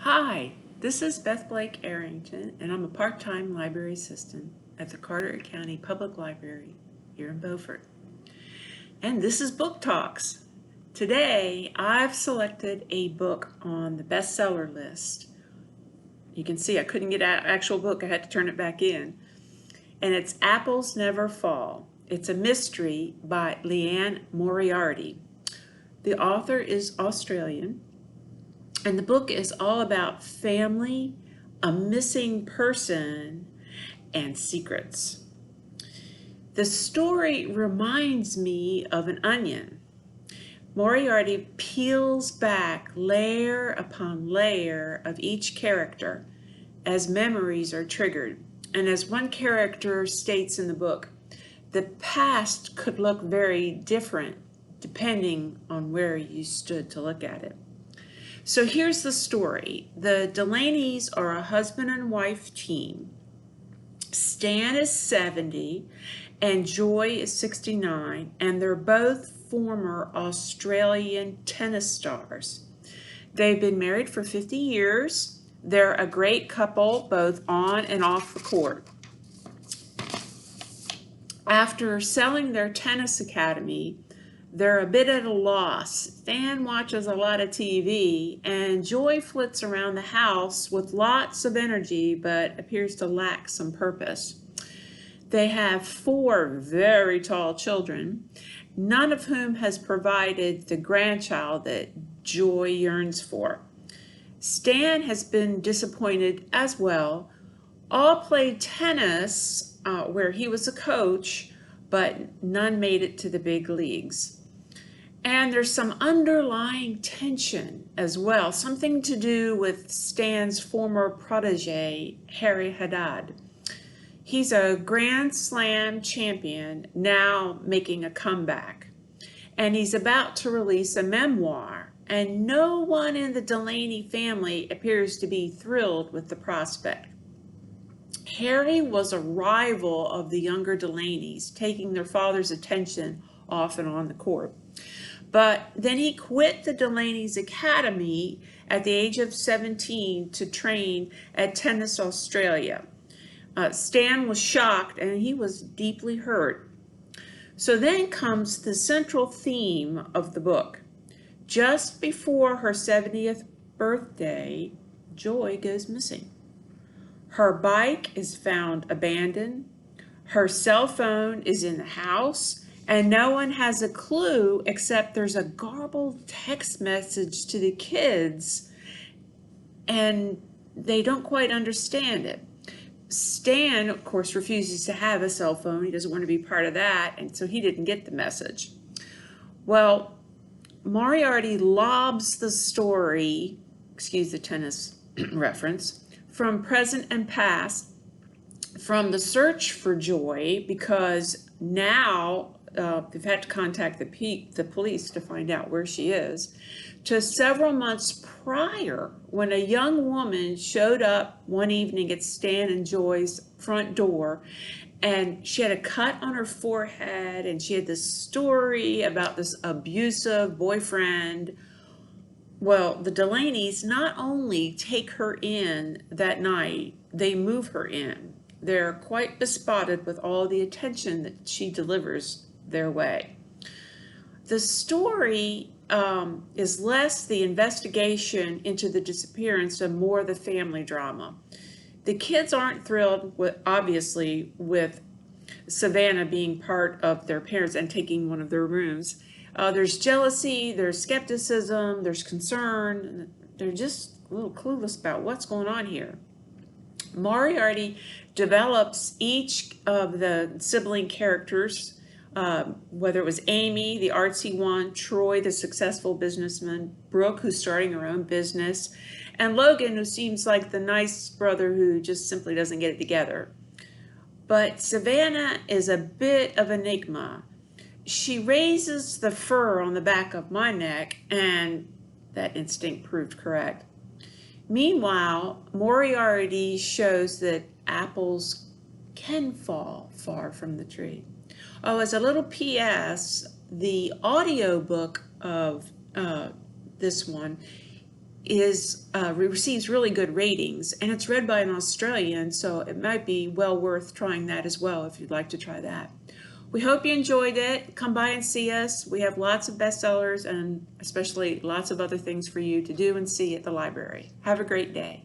Hi, this is Beth Arrington, and I'm a part-time library assistant at the Carteret County Public Library here in Beaufort. And this is Book Talks. Today, I've selected a book on the bestseller list. You can see I couldn't get an actual book, I had to turn it back in. And it's Apples Never Fall. It's a mystery by Liane Moriarty. The author is Australian. And the book is all about family, a missing person, and secrets. The story reminds me of an onion. Moriarty peels back layer upon layer of each character as memories are triggered. And as one character states in the book, the past could look very different depending on where you stood to look at it. So here's the story. The Delaney's are a husband and wife team. Stan is 70 and Joy is 69, and they're both former Australian tennis stars. They've been married for 50 years. They're a great couple, both on and off the court. After selling their tennis academy, they're a bit at a loss. Stan watches a lot of TV, and Joy flits around the house with lots of energy, but appears to lack some purpose. They have 4 very tall children, none of whom has provided the grandchild that Joy yearns for. Stan has been disappointed as well. All played tennis, where he was a coach, but none made it to the big leagues. And there's some underlying tension as well, something to do with Stan's former protege, Harry Haddad. He's a Grand Slam champion, now making a comeback. And he's about to release a memoir, and no one in the Delaney family appears to be thrilled with the prospect. Harry was a rival of the younger Delaneys, taking their father's attention off and on the court. But then he quit the Delaney's Academy at the age of 17 to train at Tennis Australia. Stan was shocked and he was deeply hurt. So then comes the central theme of the book. Just before her 70th birthday, Joy goes missing. Her bike is found abandoned. Her cell phone is in the house. And no one has a clue except there's a garbled text message to the kids, and they don't quite understand it. Stan, of course, refuses to have a cell phone. He doesn't want to be part of that, and so he didn't get the message. Well, Moriarty lobs the story, excuse the tennis reference, from present and past, from the search for Joy, because now they've had to contact the police to find out where she is, to several months prior when a young woman showed up one evening at Stan and Joy's front door, and she had a cut on her forehead, and she had this story about this abusive boyfriend. Well, the Delaneys not only take her in that night, they move her in. They're quite bespotted with all the attention that she delivers their way. The story is less the investigation into the disappearance and more the family drama. The kids aren't thrilled, obviously, with Savannah being part of their parents and taking one of their rooms. There's jealousy, there's skepticism, there's concern. They're just a little clueless about what's going on here. Moriarty develops each of the sibling characters, whether it was Amy, the artsy one, Troy, the successful businessman, Brooke, who's starting her own business, and Logan, who seems like the nice brother who just simply doesn't get it together. But Savannah is a bit of an enigma. She raises the fur on the back of my neck, and that instinct proved correct. Meanwhile, Moriarty shows that apples can fall far from the tree. Oh, as a little PS, the audiobook of this one receives really good ratings, and it's read by an Australian, so it might be well worth trying that as well if you'd like to try that. We hope you enjoyed it. Come by and see us. We have lots of bestsellers and especially lots of other things for you to do and see at the library. Have a great day.